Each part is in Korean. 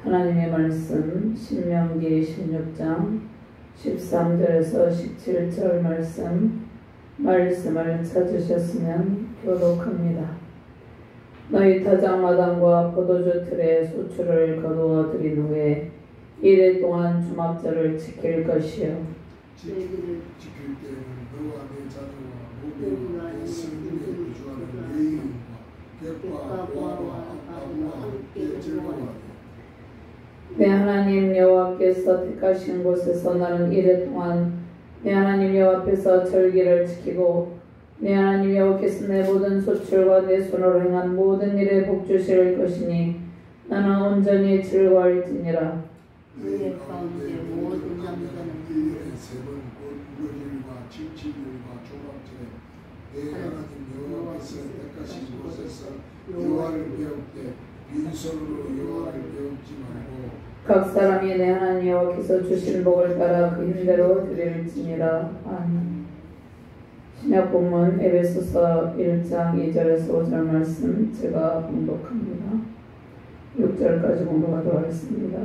하나님의 말씀 신명기 16장 13절에서 17절 말씀을 찾으셨으면 교독합니다. 너희 타작마당과 포도주 틀에 소출을 거두어 들인 후에 이래 동안 주막절을 지킬 것이요. 지킬 때는 너와 내 자녀와 모든 내 성민의 구주하는 레위인과 객과 고아와 아부와 함께 즐거워하되 내 하나님 여호와께서 택하신 곳에서 나는 이래 동안 내 하나님 여호와 앞에서 절기를 지키고 내 하나님 여호와께서 내 모든 소출과 내 손으로 행한 모든 일에 복 주실 것이니 나는 온전히 즐거워할지니라. 그의 가운데 모든 남자는 1년에 3번 곧 무교일과 칠칠일과 조각절에 내 하나님 여호와께서 택하신 곳에서 여호와를 배울 때 빈손으로 여호와를 배우지 말고 각 사람이 내 하나님 여호와께서 주신 복을 따라 그 힘대로 드릴지니라. 아멘. 신약 본문 에베소서 1장 2절에서 5절 말씀 제가 봉독합니다. 6절까지 봉독하도록 하겠습니다.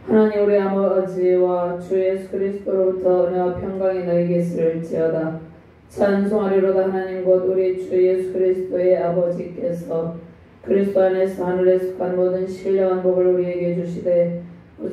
하나님 우리 아버지와 주 예수 그리스도로부터 은혜와 평강이 너희에게 있을지어다. 찬송하리로다. 하나님 곧 우리 주 예수 그리스도의 아버지께서 그리스도 안에서 하늘에 속한 모든 신령한 복을 우리에게 주시되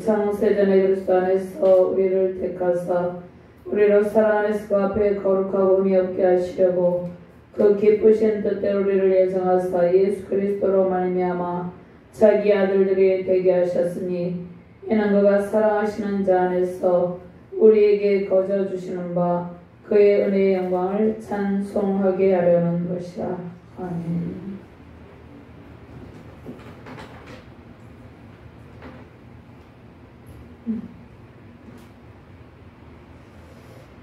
창세전에 그리스도 안에서 우리를 택하사 우리로 살아내서 그 앞에 거룩하고 흠이 없게 하시려고 그 기쁘신 뜻대로 우리를 예정하사 예수 그리스도로 말미암아 자기 아들들이 되게 하셨으니 이는 그가 사랑하시는 자 안에서 우리에게 거저 주시는 바 그의 은혜의 영광을 찬송하게 하려는 것이라. 아멘.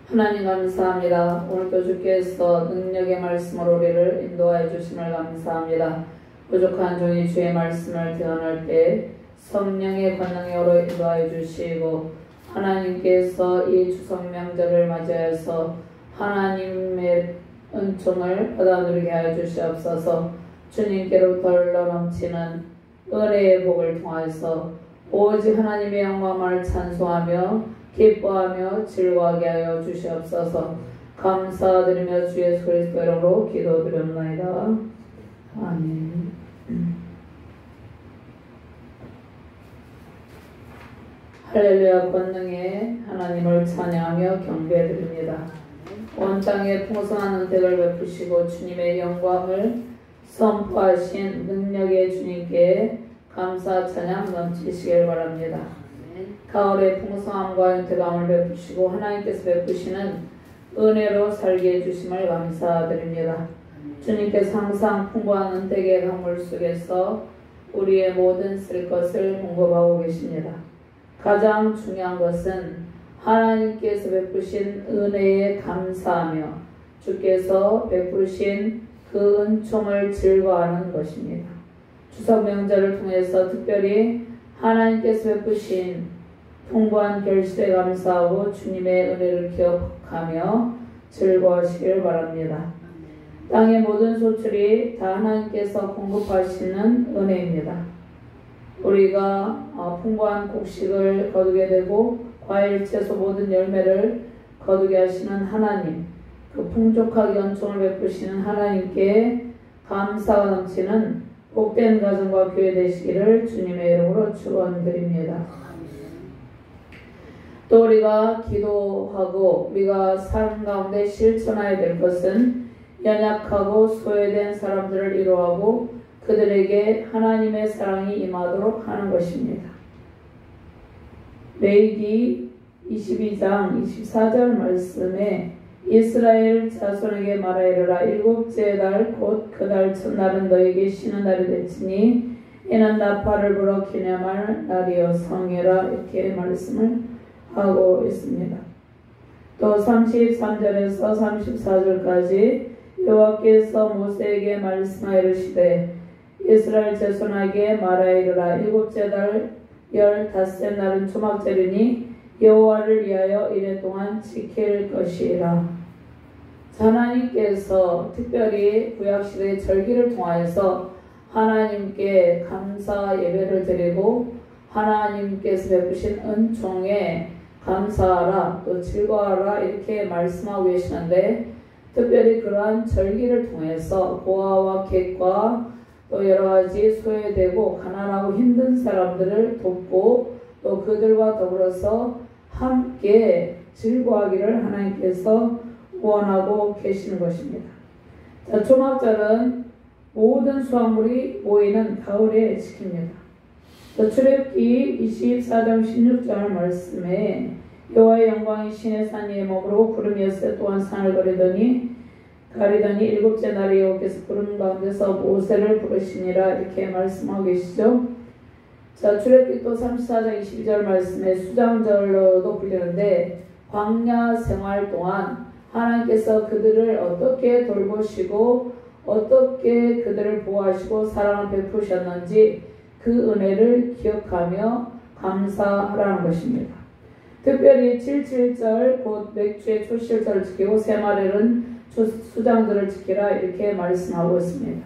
하나님 감사합니다. 오늘도 주께서 능력의 말씀으로 우리를 인도하여 주심을 감사합니다. 부족한 종이 주의 말씀을 대언할 때 성령의 권능으로 인도하여 주시고 하나님께서 이 추석 명절을 맞이해서 하나님의 은총을 받아 누리게 하여 주시옵소서. 주님께로부터 흘러넘치는 은혜의 복을 통하여서 오직 하나님의 영광을 찬송하며 기뻐하며 즐거워하게 하여 주시옵소서. 감사드리며 주 예수 그리스도 이름으로 기도드립니다. 아멘. 할렐루야. 권능의 하나님을 찬양하며 경배드립니다. 온 땅에 풍성한 은택을 베푸시고 주님의 영광을 선포하신 능력의 주님께 감사 찬양 넘치시길 바랍니다. 가을의 풍성함과 윤택함을 베푸시고 하나님께서 베푸시는 은혜로 살게 해주심을 감사드립니다. 주님께서 항상 풍부한 은택의 강물 속에서 우리의 모든 쓸 것을 공급하고 계십니다. 가장 중요한 것은 하나님께서 베푸신 은혜에 감사하며 주께서 베푸신 그 은총을 즐거워하는 것입니다. 추석 명절을 통해서 특별히 하나님께서 베푸신 풍부한 결실에 감사하고 주님의 은혜를 기억하며 즐거워하시길 바랍니다. 땅의 모든 소출이 다 하나님께서 공급하시는 은혜입니다. 우리가 풍부한 곡식을 거두게 되고 과일, 채소 모든 열매를 거두게 하시는 하나님, 그 풍족하게 은총을 베푸시는 하나님께 감사가 넘치는 복된 가정과 교회 되시기를 주님의 이름으로 축원드립니다. 또 우리가 기도하고 우리가 삶 가운데 실천해야 될 것은 연약하고 소외된 사람들을 위로하고 그들에게 하나님의 사랑이 임하도록 하는 것입니다. 레위기 22장 24절 말씀에 이스라엘 자손에게 말하여라. 일곱째 달 곧 그 달 첫날은 너에게 쉬는 날이 될지니 이는 나팔을 불어 기념할 날이여 성회라. 이렇게 말씀을 하고 있습니다. 또 33절에서 34절까지 여호와께서 모세에게 말씀하여 이르시되 이스라엘 자손에게 말하여라. 일곱째 달 15째 날은 초막절이니 여호와를 위하여 이래 동안 지킬 것이라. 하나님께서 특별히 구약시대의 절기를 통하여서 하나님께 감사 예배를 드리고 하나님께서 베푸신 은총에 감사하라 또 즐거워하라 이렇게 말씀하고 계시는데 특별히 그러한 절기를 통해서 고아와 객과 또 여러가지 소외되고 가난하고 힘든 사람들을 돕고 또 그들과 더불어서 함께 즐거워하기를 하나님께서 원하고 계시는 것입니다. 자, 초막절은 모든 수확물이 모이는 가을에 지킵니다. 출애굽기 24장 16절 말씀에 여호와의 영광이 시내 산 위에 머무르고 구름이 엿새 동안 산을 가리더니 일곱째 날에 여호와께서 구름 가운데서 모세를 부르시니라 이렇게 말씀하고 계시죠. 자, 출애굽기 또 34장 22절 말씀에 수장절로도 불리는데 광야 생활 동안 하나님께서 그들을 어떻게 돌보시고 어떻게 그들을 보호하시고 사랑을 베푸셨는지 그 은혜를 기억하며 감사하라는 것입니다. 특별히 77절 곧 맥주의 초실절을 지키고 새마을은 수장절을 지키라 이렇게 말씀하고 있습니다.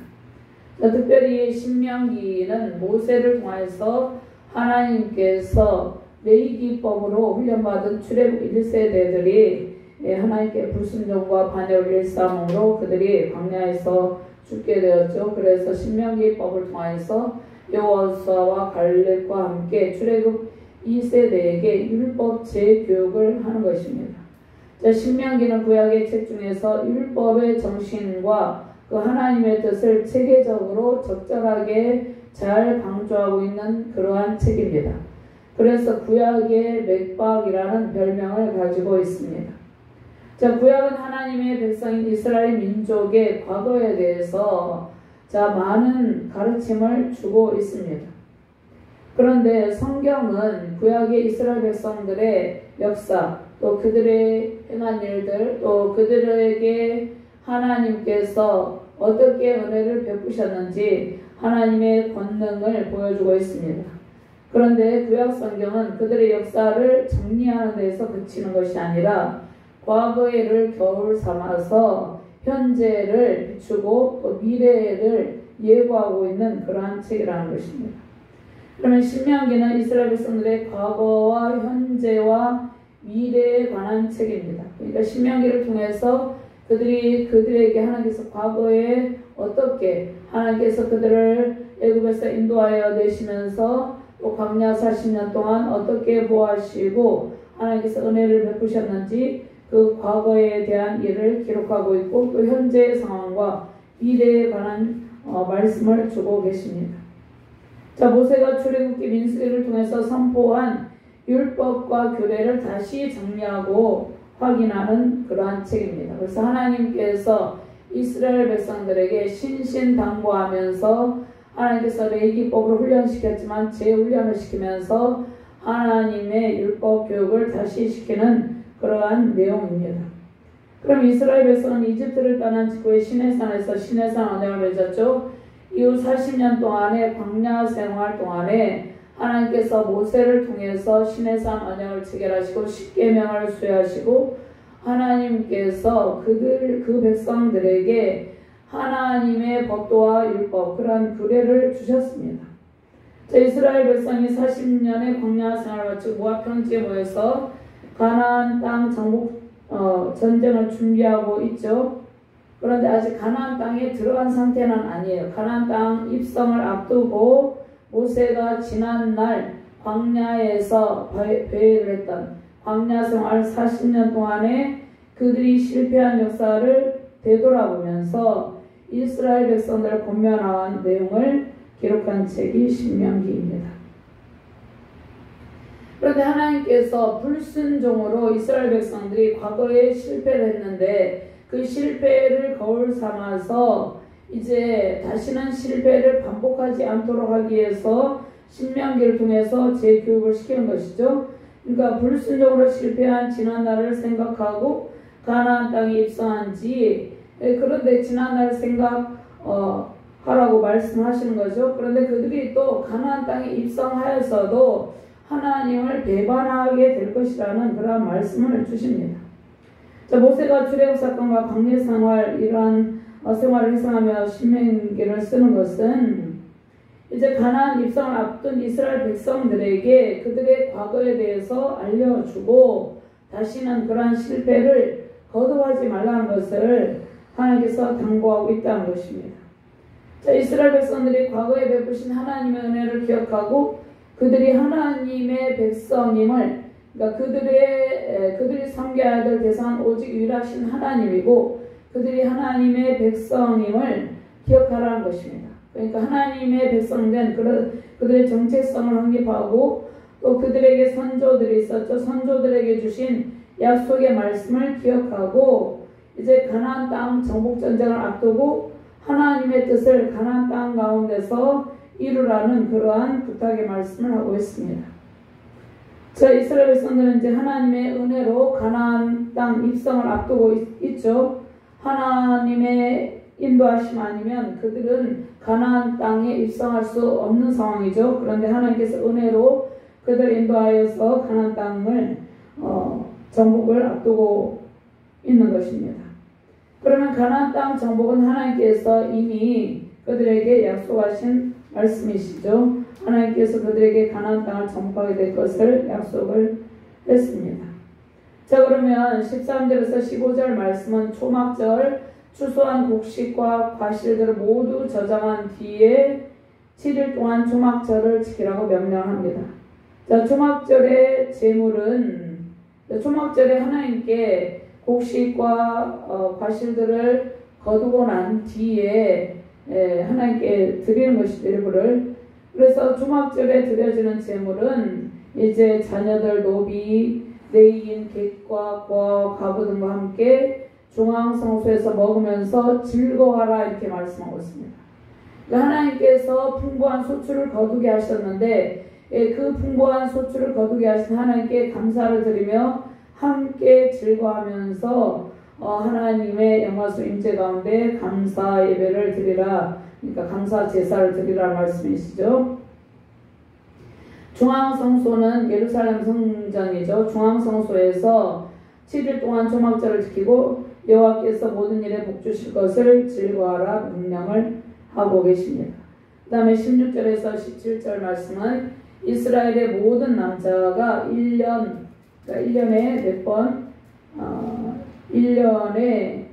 자, 특별히 신명기는 모세를 통해서 하나님께서 레위기법으로 훈련받은 출애굽 1세대들이 하나님께 불순종과 반역을 일삼으로 그들이 광야에서 죽게 되었죠. 그래서 신명기법을 통해서 여호수아와 갈렙과 함께 출애굽 2세대에게 율법 재교육을 하는 것입니다. 자, 신명기는 구약의 책 중에서 율법의 정신과 그 하나님의 뜻을 체계적으로 적절하게 잘 강조하고 있는 그러한 책입니다. 그래서 구약의 맥박이라는 별명을 가지고 있습니다. 자, 구약은 하나님의 백성인 이스라엘 민족의 과거에 대해서 많은 가르침을 주고 있습니다. 그런데 성경은 구약의 이스라엘 백성들의 역사, 또 그들의 행한 일들, 또 그들에게 하나님께서 어떻게 은혜를 베푸셨는지 하나님의 권능을 보여주고 있습니다. 그런데 구약 성경은 그들의 역사를 정리하는 데서 그치는 것이 아니라 과거의 일을 겨울 삼아서 현재를 비추고 또 미래를 예고하고 있는 그러한 책이라는 것입니다. 그러면 신명기는 이스라엘 백성들의 과거와 현재와 미래에 관한 책입니다. 그러니까 신명기를 통해서 그들에게 하나님께서 과거에 어떻게 하나님께서 그들을 애굽에서 인도하여 내시면서 또 광야 40년 동안 어떻게 보호하시고 하나님께서 은혜를 베푸셨는지 그 과거에 대한 일을 기록하고 있고 또 현재의 상황과 미래에 관한 말씀을 주고 계십니다. 자, 모세가 출애굽기 민수기를 통해서 선포한 율법과 규례를 다시 정리하고 확인하는 그러한 책입니다. 그래서 하나님께서 이스라엘 백성들에게 신신당부하면서 하나님께서 레위기법으로 훈련시켰지만 재훈련을 시키면서 하나님의 율법 교육을 다시 시키는 그러한 내용입니다. 그럼 이스라엘 백성은 이집트를 떠난 직후에 시내산에서 시내산 언약을 맺었죠. 이후 40년 동안의 광야 생활 동안에 하나님께서 모세를 통해서 시내산 언약을 체결하시고 십계명을 수여하시고 하나님께서 그 백성들에게 하나님의 법도와 율법 그러한 규례를 주셨습니다. 자, 이스라엘 백성이 40년의 광야 생활을 마치고 모압 평지에 모여서 가나안 땅 정복 전쟁을 준비하고 있죠. 그런데 아직 가나안 땅에 들어간 상태는 아니에요. 가나안 땅 입성을 앞두고 모세가 지난날 광야에서 배회를 했던 광야 생활 40년 동안에 그들이 실패한 역사를 되돌아보면서 이스라엘 백성들을 권면한 내용을 기록한 책이 신명기입니다. 그런데 하나님께서 불순종으로 이스라엘 백성들이 과거에 실패를 했는데 그 실패를 거울 삼아서 이제 다시는 실패를 반복하지 않도록 하기 위해서 신명기를 통해서 재교육을 시키는 것이죠. 그러니까 불순종으로 실패한 지난날을 생각하고 가나안 땅에 입성한 지 그런데 지난날 생각하라고 말씀하시는 거죠. 그런데 그들이 또 가나안 땅에 입성하여서도 하나님을 배반하게 될 것이라는 그런 말씀을 주십니다. 자, 모세가 출애굽 사건과 광야 생활 이러한 생활을 해석하며 신명기를 쓰는 것은 이제 가나안 입성을 앞둔 이스라엘 백성들에게 그들의 과거에 대해서 알려주고 다시는 그러한 실패를 거듭하지 말라는 것을 하나님께서 당부하고 있다는 것입니다. 자, 이스라엘 백성들이 과거에 베푸신 하나님의 은혜를 기억하고 그들이 하나님의 백성임을, 그러니까 그들이 섬겨야 될 대상은 오직 유일하신 하나님이고 그들이 하나님의 백성임을 기억하라는 것입니다. 그러니까 하나님의 백성된 그들의 정체성을 확립하고 또 그들에게 선조들이 있었죠. 선조들에게 주신 약속의 말씀을 기억하고 이제 가나안 땅 정복 전쟁을 앞두고 하나님의 뜻을 가나안 땅 가운데서 이루라는 그러한 부탁의 말씀을 하고 있습니다. 자, 이스라엘 백성들은 이제 하나님의 은혜로 가나안 땅 입성을 앞두고 있죠. 하나님의 인도하심 아니면 그들은 가나안 땅에 입성할 수 없는 상황이죠. 그런데 하나님께서 은혜로 그들을 인도하여서 가나안 땅을 정복을 앞두고 있는 것입니다. 그러면 가나안 땅 정복은 하나님께서 이미 그들에게 약속하신 말씀이시죠. 하나님께서 그들에게 가나안 땅을 정복하게 될 것을 약속을 했습니다. 자, 그러면 13절에서 15절 말씀은 초막절 추수한 곡식과 과실들을 모두 저장한 뒤에 7일 동안 초막절을 지키라고 명령합니다. 자, 초막절의 제물은 초막절에 하나님께 곡식과 과실들을 거두고 난 뒤에 하나님께 드리는 것이 일부를. 그래서 초막절에 드려지는 제물은 이제 자녀들 노비, 레이인, 객과 과, 과부 등과 함께 중앙성소에서 먹으면서 즐거워하라 이렇게 말씀하고 있습니다. 그러니까 하나님께서 풍부한 소출을 거두게 하셨는데 그 풍부한 소출을 거두게 하신 하나님께 감사를 드리며 함께 즐거워하면서 하나님의 영광스러운 임재 가운데 감사 예배를 드리라. 그러니까 감사 제사를 드리라는 말씀이시죠. 중앙성소는 예루살렘 성전이죠. 중앙성소에서 7일 동안 초막절을 지키고 여호와께서 모든 일에 복 주실 것을 즐거워하라 명령을 하고 계십니다. 그 다음에 16절에서 17절 말씀은 이스라엘의 모든 남자가 1년에 몇 번, 1년에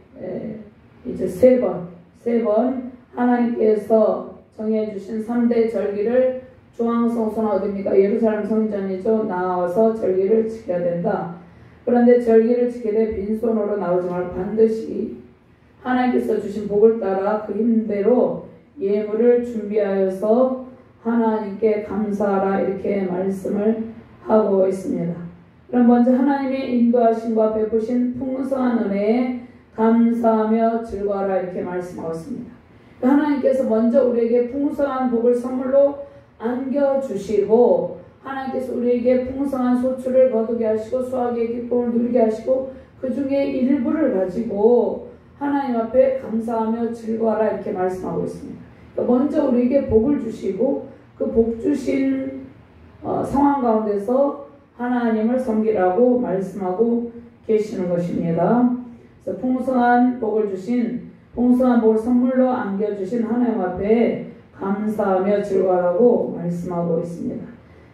이제 세 번 하나님께서 정해주신 3대 절기를 중앙성소는 어디입니까? 예루살렘 성전이죠. 나와서 절기를 지켜야 된다. 그런데 절기를 지키되 빈손으로 나오지 말고 반드시 하나님께서 주신 복을 따라 그 힘대로 예물을 준비하여서 하나님께 감사하라 이렇게 말씀을 하고 있습니다. 그럼 먼저 하나님의 인도하심과 베푸신 풍성한 은혜에 감사하며 즐거워하라 이렇게 말씀하고 있습니다. 하나님께서 먼저 우리에게 풍성한 복을 선물로 안겨주시고 하나님께서 우리에게 풍성한 소출을 거두게 하시고 수확의 기쁨을 누리게 하시고 그 중에 일부를 가지고 하나님 앞에 감사하며 즐거워하라 이렇게 말씀하고 있습니다. 먼저 우리에게 복을 주시고 그 복 주신 상황 가운데서 하나님을 섬기라고 말씀하고 계시는 것입니다. 그래서 풍성한 복을 선물로 안겨주신 하나님 앞에 감사하며 즐거워하라고 말씀하고 있습니다.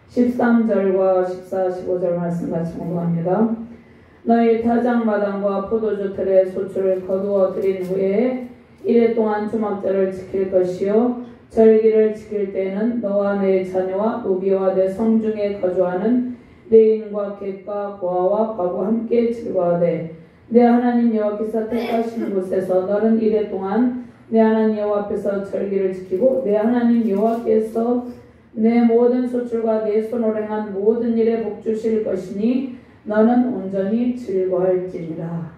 13절과 14, 15절 말씀 같이 공부합니다. 너희 타작마당과 포도주 틀의 소출을 거두어 드린 후에 1회 동안 초막절을 지킬 것이요 절기를 지킬 때에는 너와 내 자녀와 노비와 내 성중에 거주하는 레인과 객과 고아와 과부와 함께 즐거워하되 내 하나님 여호와께서 택하신 곳에서 너는 1회 동안 내 하나님 여호와 앞에서 절기를 지키고 내 하나님 여호와께서 내 모든 소출과 내 손으로 행한 모든 일에 복 주실 것이니 너는 온전히 즐거워할지니라.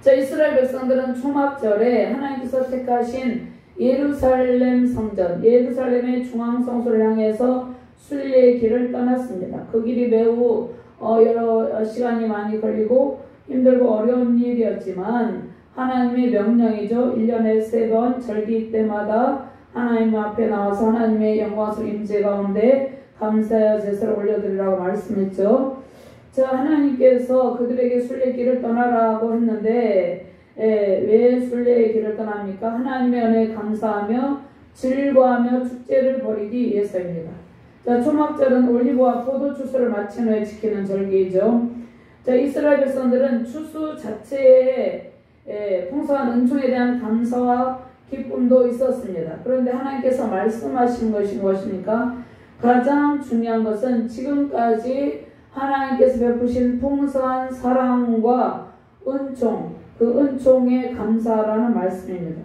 자, 이스라엘 백성들은 초막절에 하나님께서 택하신 예루살렘 성전, 예루살렘의 중앙성소를 향해서 순례의 길을 떠났습니다. 그 길이 매우 여러 시간이 많이 걸리고 힘들고 어려운 일이었지만 하나님의 명령이죠. 1년에 3번 절기 때마다 하나님 앞에 나와서 하나님의 영광스러운 임재 가운데 감사의 제사를 올려드리라고 말씀했죠. 자, 하나님께서 그들에게 순례길을 떠나라고 했는데 왜 순례의 길을 떠납니까? 하나님의 은혜에 감사하며 즐거워하며 축제를 벌이기 위해서입니다. 자, 초막절은 올리브와 포도 추수를 마친 후에 지키는 절기이죠. 자, 이스라엘 백성들은 추수 자체에 풍성한 은총에 대한 감사와 기쁨도 있었습니다. 그런데 하나님께서 말씀하신 것이 무엇입니까? 가장 중요한 것은 지금까지 하나님께서 베푸신 풍성한 사랑과 은총, 그 은총에 감사라는 말씀입니다.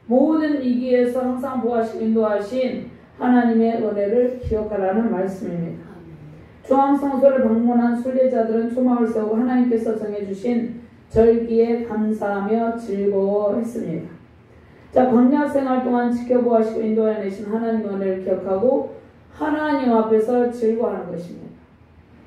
모든 위기에서 항상 보호하시고 인도하신 하나님의 은혜를 기억하라는 말씀입니다. 중앙성소를 방문한 순례자들은 초막을 세우고 하나님께서 정해주신 절기에 감사하며 즐거워했습니다. 자, 광야 생활 동안 지켜보시고 인도해내신 하나님의 은혜를 기억하고 하나님 앞에서 즐거워하는 것입니다.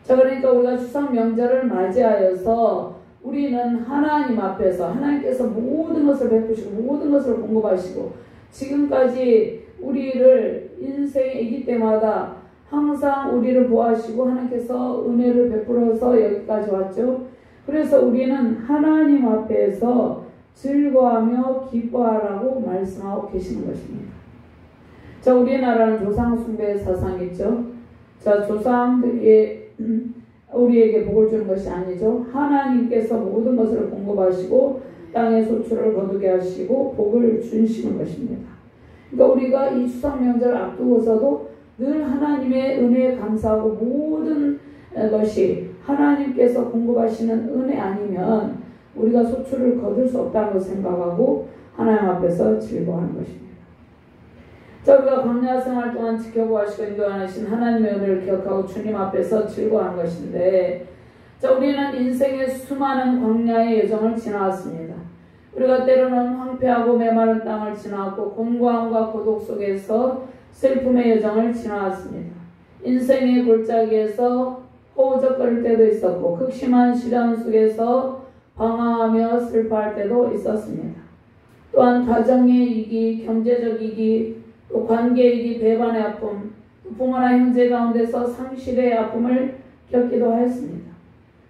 자, 그러니까 우리가 추석 명절을 맞이하여서 우리는 하나님 앞에서 하나님께서 모든 것을 베푸시고 모든 것을 공급하시고 지금까지 우리를 인생의 이기 때마다 항상 우리를 보호하시고 하나님께서 은혜를 베풀어서 여기까지 왔죠. 그래서 우리는 하나님 앞에서 즐거워하며 기뻐하라고 말씀하고 계시는 것입니다. 자, 우리나라는 조상 숭배 사상이죠. 자, 조상들이 우리에게 복을 주는 것이 아니죠. 하나님께서 모든 것을 공급하시고 땅의 소출을 거두게 하시고 복을 주시는 것입니다. 그러니까 우리가 이 추석 명절을 앞두고서도 늘 하나님의 은혜에 감사하고 모든 것이 하나님께서 공급하시는 은혜 아니면 우리가 소출을 거둘 수 없다는 것을 생각하고 하나님 앞에서 즐거워하는 것입니다. 자, 우리가 광야 생활 동안 지켜보시고 인도하신 하나님의 은혜를 기억하고 주님 앞에서 즐거워하는 것인데, 자, 우리는 인생의 수많은 광야의 여정을 지나왔습니다. 우리가 때로는 황폐하고 메마른 땅을 지나왔고 공고함과 고독 속에서 슬픔의 여정을 지나왔습니다. 인생의 골짜기에서 허우적거릴 때도 있었고 극심한 시련 속에서 방황하며 슬퍼할 때도 있었습니다. 또한 가정의 위기, 경제적 위기, 또 관계의 위기, 배반의 아픔, 또 부모나 형제 가운데서 상실의 아픔을 겪기도 하였습니다.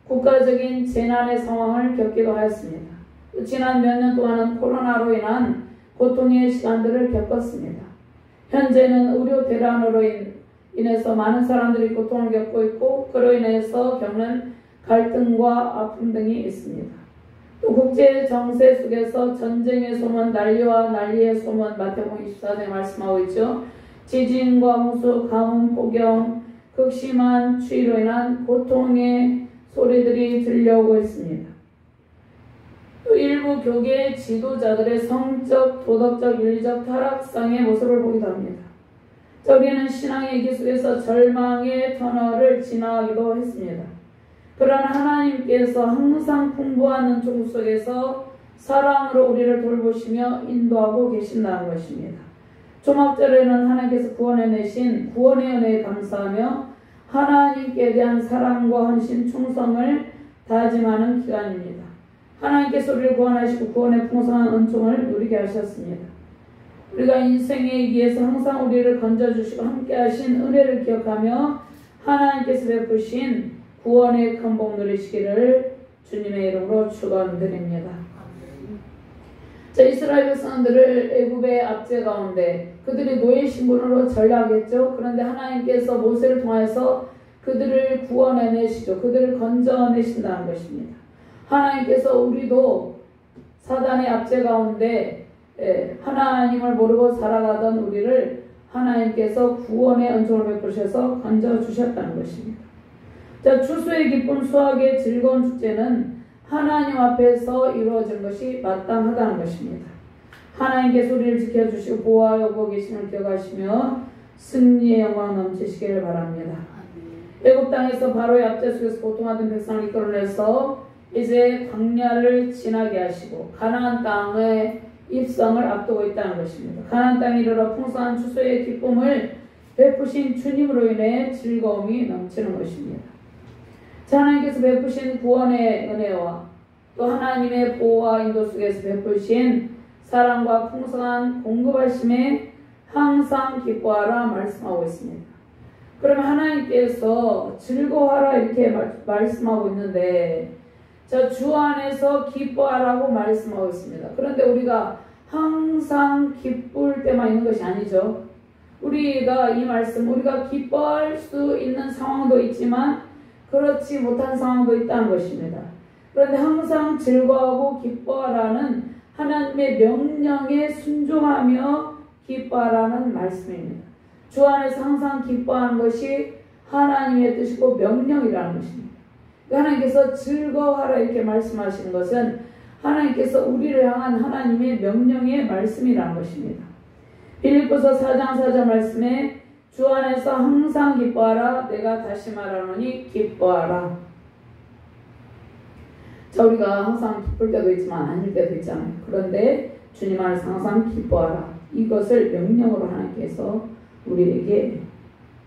국가적인 재난의 상황을 겪기도 하였습니다. 또 지난 몇 년 동안은 코로나로 인한 고통의 시간들을 겪었습니다. 현재는 의료 대란으로 인해서 많은 사람들이 고통을 겪고 있고 그로 인해서 겪는 갈등과 아픔 등이 있습니다. 또 국제 정세 속에서 전쟁의 소문, 난리와 난리의 소문, 마태복음 24장에 말씀하고 있죠. 지진과 홍수, 가뭄, 폭염, 극심한 추위로 인한 고통의 소리들이 들려오고 있습니다. 또 일부 교계 지도자들의 성적, 도덕적, 윤리적 타락상의 모습을 보기도 합니다. 자, 우리는 신앙의 위기 속에서 절망의 터널을 지나가기도 했습니다. 그러나 하나님께서 항상 풍부한 은총 속에서 사랑으로 우리를 돌보시며 인도하고 계신다는 것입니다. 초막절에는 하나님께서 구원해내신 구원의 은혜에 감사하며 하나님께 대한 사랑과 헌신, 충성을 다짐하는 기간입니다. 하나님께서 우리를 구원하시고 구원의 풍성한 은총을 누리게 하셨습니다. 우리가 인생의 위기에서 항상 우리를 건져주시고 함께하신 은혜를 기억하며 하나님께서 베푸신 구원의 큰 복 누리시기를 주님의 이름으로 축원드립니다. 자, 이스라엘 백성들을 애굽의 압제 가운데 그들이 노예 신분으로 전락했죠. 그런데 하나님께서 모세를 통해서 그들을 구원해내시죠. 그들을 건져내신다는 것입니다. 하나님께서 우리도 사단의 압제 가운데 하나님을 모르고 살아가던 우리를 하나님께서 구원의 은총을 베푸셔서 건져주셨다는 것입니다. 자, 추수의 기쁨, 수확의 즐거운 축제는 하나님 앞에서 이루어진 것이 마땅하다는 것입니다. 하나님께서 우리를 지켜주시고 보호하고 계심을 기억하시며 승리의 영광 넘치시기를 바랍니다. 애굽 땅에서 바로의 압제 속에서 고통하던 백성을 이끌어내서 이제 광야를 지나게 하시고 가나안 땅의 입성을 앞두고 있다는 것입니다. 가나안 땅에 이르러 풍성한 추수의 기쁨을 베푸신 주님으로 인해 즐거움이 넘치는 것입니다. 하나님께서 베푸신 구원의 은혜와 또 하나님의 보호와 인도 속에서 베푸신 사랑과 풍성한 공급하심에 항상 기뻐하라 말씀하고 있습니다. 그러면 하나님께서 즐거워하라 이렇게 말씀하고 있는데, 자, 주 안에서 기뻐하라고 말씀하고 있습니다. 그런데 우리가 항상 기쁠 때만 있는 것이 아니죠. 우리가 이 말씀, 우리가 기뻐할 수 있는 상황도 있지만 그렇지 못한 상황도 있다는 것입니다. 그런데 항상 즐거워하고 기뻐하라는 하나님의 명령에 순종하며 기뻐하라는 말씀입니다. 주 안에서 항상 기뻐하는 것이 하나님의 뜻이고 명령이라는 것입니다. 하나님께서 즐거워하라 이렇게 말씀하시는 것은 하나님께서 우리를 향한 하나님의 명령의 말씀이라는 것입니다. 빌립보서 4장 4절 말씀에 주 안에서 항상 기뻐하라. 내가 다시 말하노니 기뻐하라. 자, 우리가 항상 기쁠 때도 있지만 아닐 때도 있잖아요. 그런데 주님 안에서 항상 기뻐하라. 이것을 명령으로 하나님께서 우리에게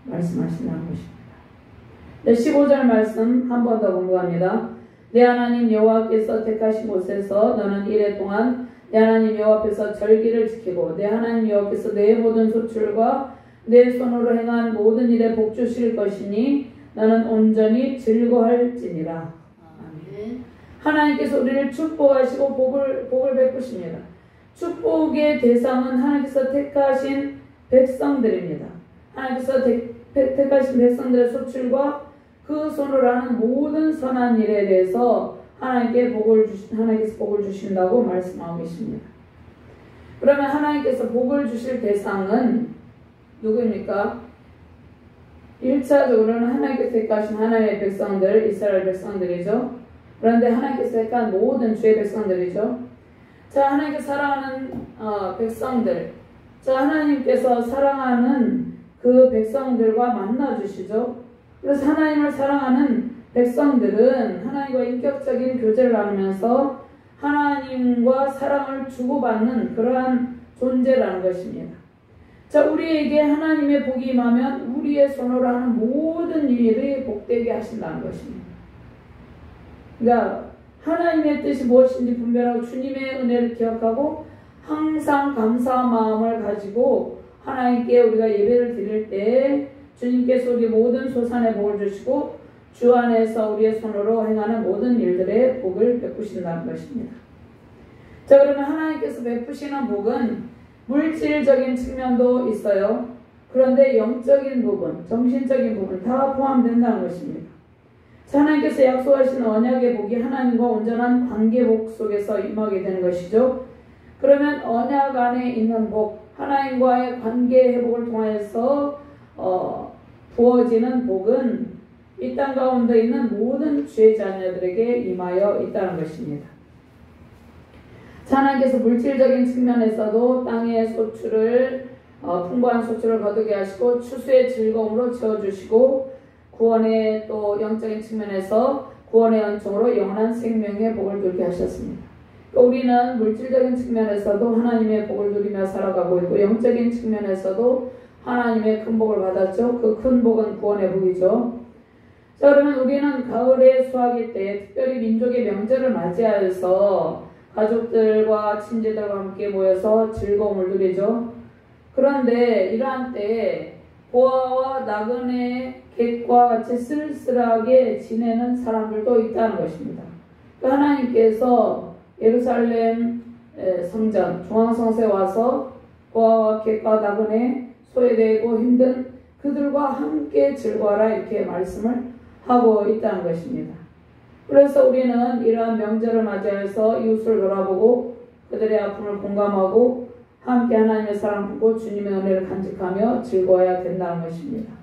말씀하신다는 것입니다. 네, 15절 말씀 한 번 더 공부합니다. 내 하나님 여호와께서 택하신 곳에서 너는 이래 동안 내 하나님 여호와 앞에서 절기를 지키고 내 하나님 여호와께서 내 모든 소출과 내 손으로 행한 모든 일에 복 주실 것이니 너는 온전히 즐거할지니라. 아멘. 하나님께서 우리를 축복하시고 복을 베푸십니다. 축복의 대상은 하나님께서 택하신 백성들입니다. 하나님께서 택하신 백성들의 소출과 그 손으로 하는 모든 선한 일에 대해서 하나님께서 복을 주신다고 말씀하고 계십니다. 그러면 하나님께서 복을 주실 대상은 누구입니까? 1차적으로는 하나님께서 택하신 하나님의 백성들, 이스라엘 백성들이죠. 그런데 하나님께서 택한 모든 주의 백성들이죠. 자, 하나님께서 사랑하는 백성들, 자, 하나님께서 사랑하는 그 백성들과 만나주시죠. 그래서 하나님을 사랑하는 백성들은 하나님과 인격적인 교제를 나누면서 하나님과 사랑을 주고받는 그러한 존재라는 것입니다. 자, 우리에게 하나님의 복이 임하면 우리의 손으로 하는 모든 일이 복되게 하신다는 것입니다. 그러니까 하나님의 뜻이 무엇인지 분별하고 주님의 은혜를 기억하고 항상 감사한 마음을 가지고 하나님께 우리가 예배를 드릴 때 주님께서 우리 모든 소산에 복을 주시고 주 안에서 우리의 손으로 행하는 모든 일들의 복을 베푸신다는 것입니다. 자, 그러면 하나님께서 베푸시는 복은 물질적인 측면도 있어요. 그런데 영적인 부분, 정신적인 부분 다 포함된다는 것입니다. 자, 하나님께서 약속하신 언약의 복이 하나님과 온전한 관계복 속에서 임하게 되는 것이죠. 그러면 언약 안에 있는 복, 하나님과의 관계 회복을 통해서 부어지는 복은 이 땅 가운데 있는 모든 주의 자녀들에게 임하여 있다는 것입니다. 하나님께서 물질적인 측면에서도 땅의 소출을 풍부한 소출을 거두게 하시고 추수의 즐거움으로 채워주시고 구원의 또 영적인 측면에서 구원의 은총으로 영원한 생명의 복을 누리게 하셨습니다. 우리는 물질적인 측면에서도 하나님의 복을 누리며 살아가고 있고 영적인 측면에서도 하나님의 큰 복을 받았죠. 그 큰 복은 구원의 복이죠. 자, 그러면 우리는 가을의 수확일 때 특별히 민족의 명절을 맞이하여서 가족들과 친지들과 함께 모여서 즐거움을 누리죠. 그런데 이러한 때에 보아와 나그네 객과 같이 쓸쓸하게 지내는 사람들도 있다는 것입니다. 하나님께서 예루살렘 성전 중앙성소에 와서 보아와 객과 나그네 소외되고 힘든 그들과 함께 즐거워라 이렇게 말씀을 하고 있다는 것입니다. 그래서 우리는 이러한 명절을 맞이해서 이웃을 돌아보고 그들의 아픔을 공감하고 함께 하나님의 사랑 품고 주님의 은혜를 간직하며 즐거워야 된다는 것입니다.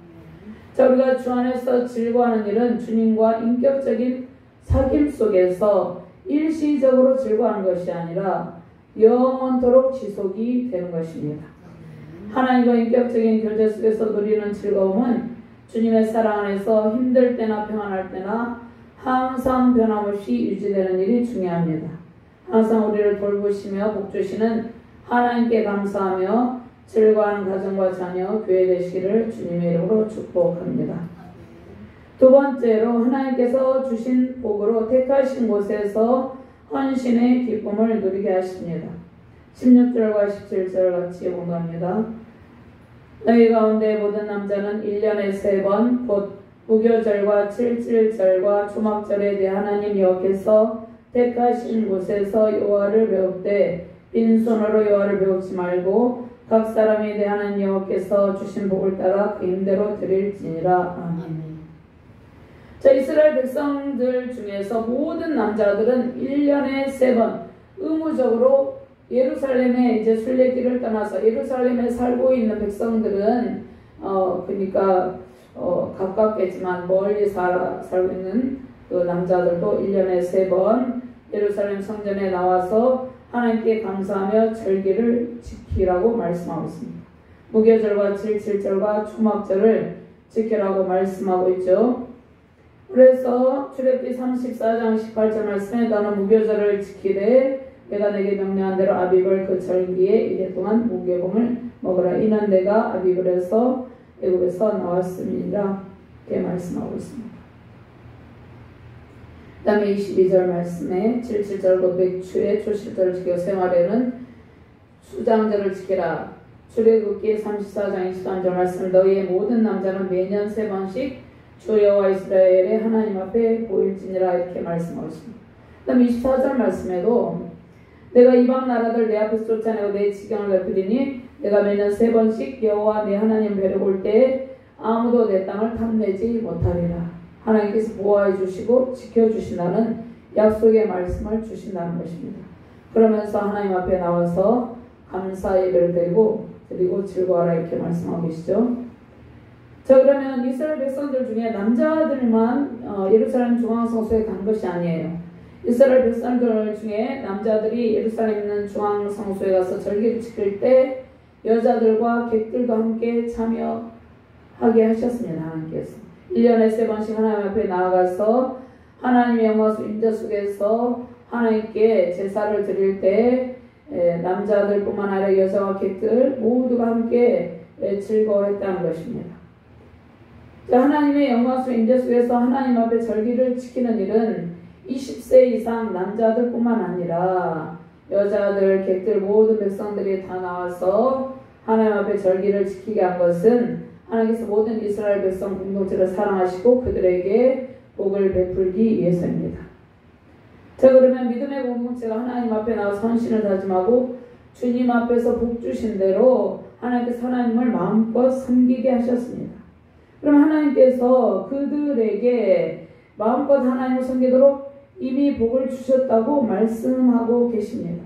자, 우리가 주 안에서 즐거워하는 일은 주님과 인격적인 사귐 속에서 일시적으로 즐거워하는 것이 아니라 영원토록 지속이 되는 것입니다. 하나님과 인격적인 교제 속에서 누리는 즐거움은 주님의 사랑 안에서 힘들 때나 평안할 때나 항상 변함없이 유지되는 일이 중요합니다. 항상 우리를 돌보시며 복주시는 하나님께 감사하며 즐거워하는 가정과 자녀, 교회 되시기를 주님의 이름으로 축복합니다. 두 번째로 하나님께서 주신 복으로 택하신 곳에서 헌신의 기쁨을 누리게 하십니다. 16절과 17절 같이 공부합니다. 너희 가운데 모든 남자는 1년에 3번 곧 무교절과 칠칠절과 초막절에 내 하나님 여호와께서 택하신 곳에서 여호와를 배웁되 빈손으로 여호와를 배우지 말고 각 사람이 내 하나님 여호와께서 주신 복을 따라 그 힘대로 드릴지니라. 아멘. 자, 이스라엘 백성들 중에서 모든 남자들은 1년에 3번 의무적으로 예루살렘에 이제 순례길을 떠나서 예루살렘에 살고 있는 백성들은 그러니까 가깝겠지만 멀리 살고 있는 그 남자들도 1년에 3번 예루살렘 성전에 나와서 하나님께 감사하며 절기를 지키라고 말씀하고 있습니다. 무교절과 칠칠절과 초막절을 지키라고 말씀하고 있죠. 그래서 출애굽기 34장 18절 말씀에 너는 무교절을 지키되 내가 내게 명령한 대로 아비벌 그 절기에 1일 동안 무교봉을 먹으라. 이는 내가 아비벌에서 애굽에서 나왔음이니라. 이렇게 말씀하고 있습니다. 그 다음에 22절 말씀에 77절로 맥추의 초실절을 지켜 생활에는 수장절을 지키라. 출애굽기 34장 23절 말씀 너희의 모든 남자는 매년 3번씩 주 여호와 이스라엘의 하나님 앞에 보일지니라. 이렇게 말씀하고 있습니다. 그 다음에 24절 말씀에도 내가 이방 나라들 내 앞에서 쫓아내고 내 지경을 넓히리니 내가 매년 3번씩 여호와 내 하나님 뵈러 올 때에 아무도 내 땅을 탐내지 못하리라. 하나님께서 보호해 주시고 지켜주신다는 약속의 말씀을 주신다는 것입니다. 그러면서 하나님 앞에 나와서 감사 예배를 드리고 즐거워라. 이렇게 말씀하고 계시죠. 자, 그러면 이스라엘 백성들 중에 남자들만 예루살렘 중앙성소에 간 것이 아니에요. 이스라엘 백성들 중에 남자들이 예루살렘 있는 중앙성소에 가서 절기를 지킬 때 여자들과 객들도 함께 참여하게 하셨습니다. 하나님께서 1년에 3번씩 하나님 앞에 나아가서 하나님의 영광 임재 속에서 하나님께 제사를 드릴 때 남자들뿐만 아니라 여자와 객들 모두가 함께 즐거워했다는 것입니다. 하나님의 영광스러운 임재 속에서 하나님 앞에 절기를 지키는 일은 20세 이상 남자들뿐만 아니라 여자들, 객들 모든 백성들이 다 나와서 하나님 앞에 절기를 지키게 한 것은 하나님께서 모든 이스라엘 백성 공동체를 사랑하시고 그들에게 복을 베풀기 위해서입니다. 자, 그러면 믿음의 공동체가 하나님 앞에 나와서 헌신을 다짐하고 주님 앞에서 복 주신 대로 하나님께서 하나님을 마음껏 섬기게 하셨습니다. 그럼 하나님께서 그들에게 마음껏 하나님을 섬기도록 이미 복을 주셨다고 말씀하고 계십니다.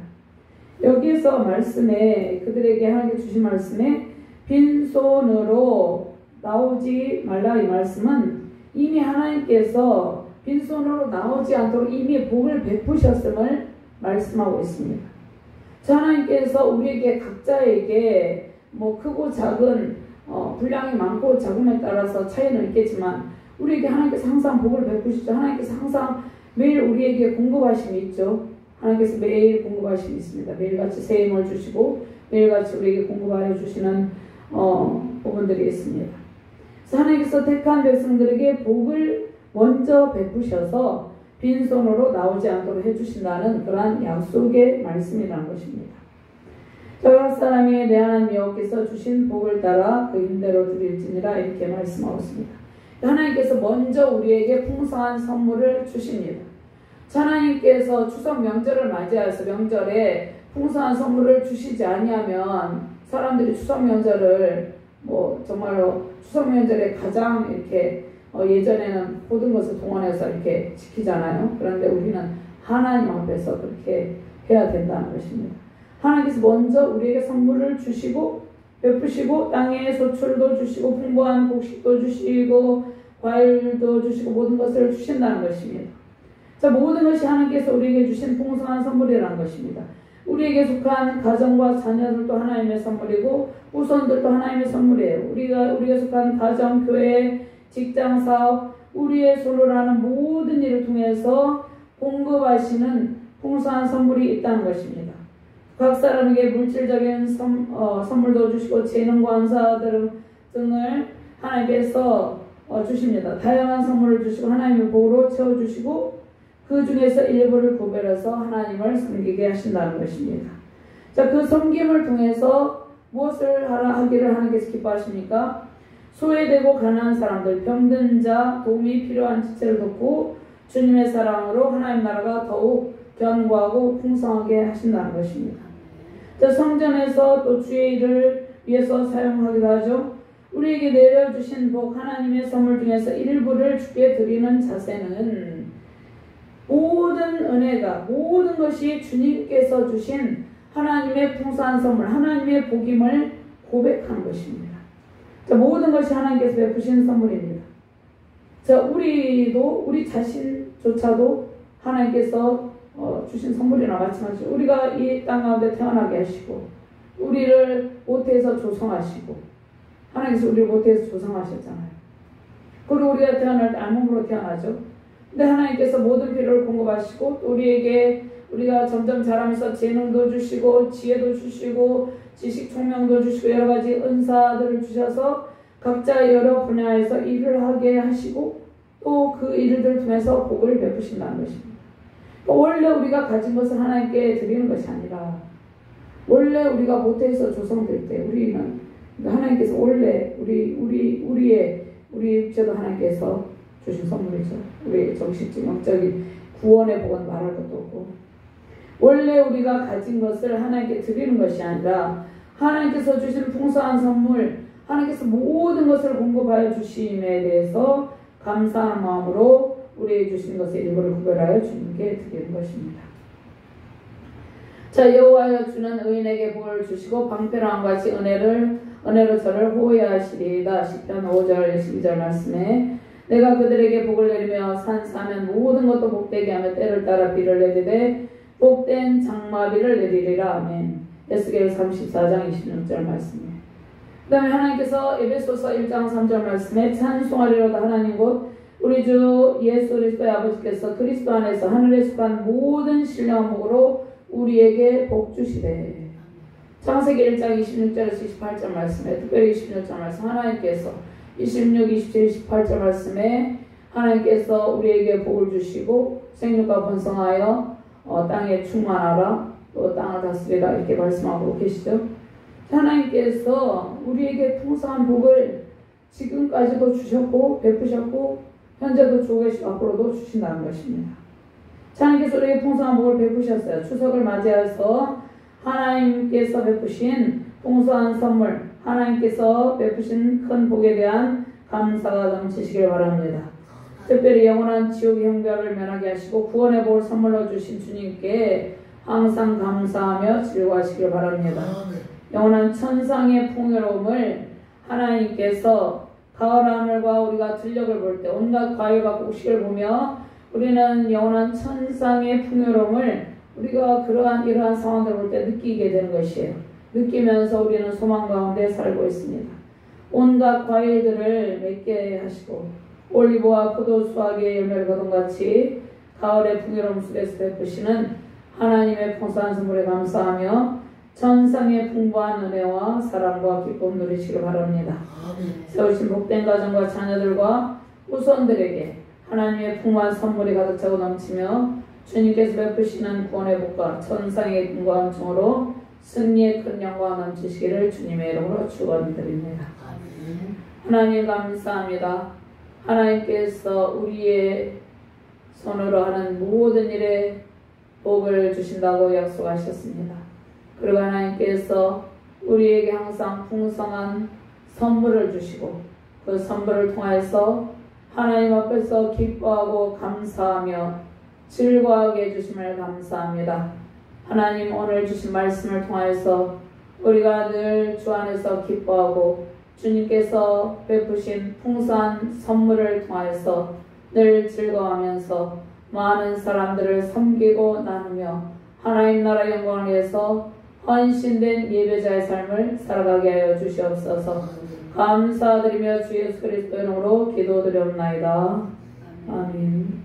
여기서 말씀에 그들에게 하나님께 주신 말씀에 빈손으로 나오지 말라 이 말씀은 이미 하나님께서 빈손으로 나오지 않도록 이미 복을 베푸셨음을 말씀하고 있습니다. 하나님께서 우리에게 각자에게 뭐 크고 작은 분량이 많고 작음에 따라서 차이는 있겠지만 우리에게 하나님께서 항상 복을 베푸시죠. 하나님께서 항상 매일 우리에게 공급하심이 있죠. 하나님께서 매일 공급하심이 있습니다. 매일같이 새 힘을 주시고 매일같이 우리에게 공급하여 주시는 부분들이 있습니다. 그래서 하나님께서 택한 백성들에게 복을 먼저 베푸셔서 빈손으로 나오지 않도록 해주신다는 그러한 약속의 말씀이라는 것입니다. 각 사람이 내 하나님 여호와께서 주신 복을 따라 그 힘대로 드릴지니라. 이렇게 말씀하고 있습니다. 하나님께서 먼저 우리에게 풍성한 선물을 주십니다. 하나님께서 추석 명절을 맞이해서 명절에 풍성한 선물을 주시지 아니하면 사람들이 추석 명절을 정말로 추석 명절에 가장 이렇게 예전에는 모든 것을 동원해서 이렇게 지키잖아요. 그런데 우리는 하나님 앞에서 그렇게 해야 된다는 것입니다. 하나님께서 먼저 우리에게 선물을 주시고 베푸시고 땅에 소출도 주시고 풍부한 곡식도 주시고 과일도 주시고 모든 것을 주신다는 것입니다. 자, 모든 것이 하나님께서 우리에게 주신 풍성한 선물이라는 것입니다. 우리에게 속한 가정과 자녀들도 하나님의 선물이고 후손들도 하나님의 선물이에요. 우리가 속한 가정, 교회, 직장, 사업, 우리의 손으로 하는 모든 일을 통해서 공급하시는 풍성한 선물이 있다는 것입니다. 각 사람에게 물질적인 선물도 주시고 재능, 광사 등을 하나님께서 주십니다. 다양한 선물을 주시고 하나님의 복으로 채워주시고 그 중에서 일부를 구별해서 하나님을 섬기게 하신다는 것입니다. 자, 그 섬김을 통해서 무엇을 하기를 하나님께서 기뻐하십니까? 소외되고 가난한 사람들, 병든 자, 도움이 필요한 지체를 돕고 주님의 사랑으로 하나님 나라가 더욱 견고하고 풍성하게 하신다는 것입니다. 자, 성전에서 또 주의 일을 위해서 사용하기도 하죠. 우리에게 내려주신 복, 하나님의 선물 중에서 일부를 주께 드리는 자세는 모든 은혜가, 모든 것이 주님께서 주신 하나님의 풍성한 선물, 하나님의 복임을 고백하는 것입니다. 자, 모든 것이 하나님께서 베푸신 선물입니다. 자, 우리 자신조차도 하나님께서 주신 선물이나 마찬가지죠. 우리가 이 땅 가운데 태어나게 하시고, 우리를 모태에서 조성하시고, 하나님께서 우리를 모태에서 조성하셨잖아요. 그리고 우리가 태어날 때 알몸으로 태어나죠. 근데 하나님께서 모든 필요를 공급하시고, 또 우리가 점점 자라면서 재능도 주시고, 지혜도 주시고, 지식 총명도 주시고, 여러 가지 은사들을 주셔서 각자 여러 분야에서 일을 하게 하시고, 또 그 일들 통해서 복을 베푸신다는 것입니다. 원래 우리가 가진 것을 하나님께 드리는 것이 아니라, 원래 우리가 모태에서 조성될 때 우리는 하나님께서 원래 우리 육체도 하나님께서 주신 선물이죠. 우리 정신적 영적인 구원의 복은 말할 것도 없고, 원래 우리가 가진 것을 하나님께 드리는 것이 아니라 하나님께서 주신 풍성한 선물, 하나님께서 모든 것을 공급하여 주심에 대해서 감사하는 마음으로 우리에게 주신 것의 일부를 구별하여 주님께 드리는 것입니다. 자, 여호와여 주는 의인에게 복을 주시고 방패랑과 같이 은혜로 저를 호위하시리이다. 시편 5절 12절 말씀에 내가 그들에게 복을 내리며 산사면 모든 것도 복되게 하며 때를 따라 비를 내리되 복된 장마비를 내리리라. 아멘. 에스겔 34장 26절 말씀이에요. 그 다음에 하나님께서 에베소서 1장 3절 말씀에 찬송하리로다. 하나님 곧 우리 주 예수 그리스도의 아버지께서 그리스도 안에서 하늘에 속한 모든 신령한 복으로 우리에게 복 주시되. 창세기 1장 26절에서 28절 말씀에, 특별히 26절 말씀, 하나님께서 26, 27, 28절 말씀에 하나님께서 우리에게 복을 주시고 생육과 번성하여 땅에 충만하라, 또 땅을 다스리라, 이렇게 말씀하고 계시죠. 하나님께서 우리에게 풍성한 복을 지금까지도 주셨고 베푸셨고 현재도 주고 계시고 앞으로도 주신다는 것입니다. 하나님께서 우리에게 풍성한 복을 베푸셨어요. 추석을 맞이해서 하나님께서 베푸신 풍성한 선물, 하나님께서 베푸신 큰 복에 대한 감사가 넘치시길 바랍니다. 특별히 영원한 지옥의 형벌을 면하게 하시고 구원의 복을 선물로 주신 주님께 항상 감사하며 즐거워하시길 바랍니다. 영원한 천상의 풍요로움을 하나님께서 가을 하늘과 우리가 들녘을 볼 때 온갖 과일과 곡식을 보며 우리는 영원한 천상의 풍요로움을 우리가 이러한 상황들을 볼 때 느끼게 되는 것이에요. 느끼면서 우리는 소망 가운데 살고 있습니다. 온갖 과일들을 맺게 하시고 올리브와 포도 수확의 열매를 거둔같이 가을의 풍요로움 속에서 베푸시는 하나님의 풍성한 선물에 감사하며 천상의 풍부한 은혜와 사랑과 기쁨 누리시길 바랍니다. 세우신 복된 가정과 자녀들과 후손들에게 하나님의 풍부한 선물이 가득 차고 넘치며 주님께서 베푸시는 구원의 복과 천상의 풍부한 총으로 승리의 큰 영광 넘치시기를 주님의 이름으로 축원드립니다. 하나님 감사합니다. 하나님께서 우리의 손으로 하는 모든 일에 복을 주신다고 약속하셨습니다. 그리고 하나님께서 우리에게 항상 풍성한 선물을 주시고 그 선물을 통해서 하나님 앞에서 기뻐하고 감사하며 즐거워하게 해주심을 감사합니다. 하나님 오늘 주신 말씀을 통해서 우리가 늘 주 안에서 기뻐하고 주님께서 베푸신 풍성한 선물을 통해서 늘 즐거워하면서 많은 사람들을 섬기고 나누며 하나님 나라 영광을 위해서 헌신된 예배자의 삶을 살아가게 하여 주시옵소서. 감사드리며 주 예수 그리스도 이름으로 기도드리옵나이다. 아멘.